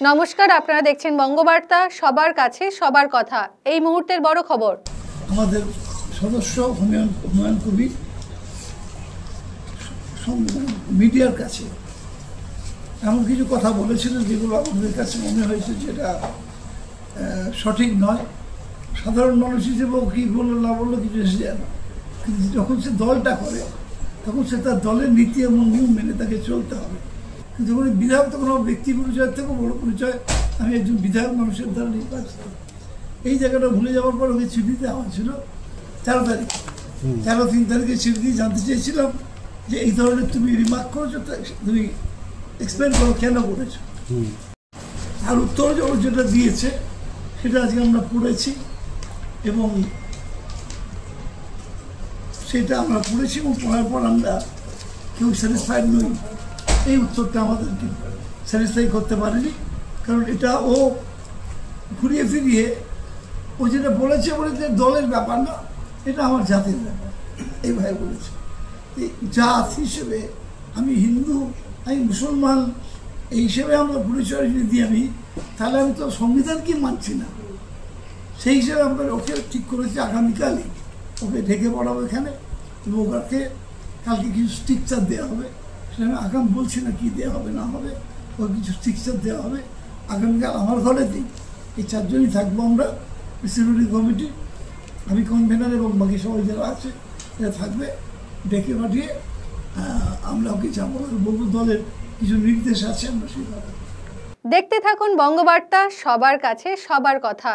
নমস্কার, আপনারা দেখছেন বঙ্গবার্তা, সবার কাছে সবার কথা। এই মুহূর্তের বড় খবর, আমাদের সদস্য হুমায়ুন কবির মিডিয়ার কাছে এমন কিছু কথা বলেছিলেন যেগুলো আমাদের কাছে মনে হয়েছে যেটা সঠিক নয়। সাধারণ মানুষ হিসেবেও কী বললো না বললো কিছু এসে যায় না, কিন্তু যখন সে দলটা করে তখন সে তার দলের নীতি এবং নিয়ম মেনে তাকে চলতে হবে। কিন্তু যখন বিধায়ক, তখন আমার ব্যক্তি পরিচয়ের থেকেও বড় পরিচয়, আমি একজন বিধায়ক মানুষের দ্বারা নির্বাচিত। এই জায়গাটা ভুলে যাওয়ার পর ওকে চিঠি দিতে আমার ছিল 13 তারিখ। 3 তারিখে চিঠি দিয়ে জানতে চেয়েছিলাম যে এই ধরনের তুমি রিমার্ক করেছো, তুমি এক্সপ্লেন করো কেন করেছো। আর উত্তর যেটা দিয়েছে সেটা আজকে আমরা পড়েছি এবং সেটা আমরা পড়েছি এবং পড়ার পর আমরা কেউ স্যাটিসফাইড নই। এই উত্তরটা আমাদেরকে স্যাটিসফাই করতে পারেনি, কারণ এটা ও ঘুরিয়ে ফিরিয়ে ও যেটা বলেছে দলের ব্যাপার না, এটা আমার জাতির ব্যাপার এইভাবে বলেছে। জাত হিসেবে আমি হিন্দু, আমি মুসলমান, এই হিসেবে আমরা পরিচয় যদি দিই আমি, তাহলে আমি তো সংবিধানকে মানছি না। সেই হিসেবে আমরা ওকে ঠিক করেছি আগামীকালই ওকে ঢেকে পড়াবো এখানে এবং ওকে কালকে কিছু স্ট্রিকচার দেওয়া হবে। সেটা আমি আগাম বলছি না কি দেওয়া হবে না হবে, ওর কিছু স্ট্রিকচার দেওয়া হবে। আগামীকাল আমার ঘরেতেই এই 4 জনই থাকবো আমরা, ডিস্ট্রিবিউটিভ কমিটি, আমি কনভেনার এবং বাকি সবাই যারা আছে এরা থাকবে। ডেকে পাঠিয়ে আমরা ওকে যাবো, বলবো দলের কিছু নির্দেশ আছে আমরা সেইভাবে। দেখতে থাকুন বঙ্গবার্তা, সবার কাছে সবার কথা।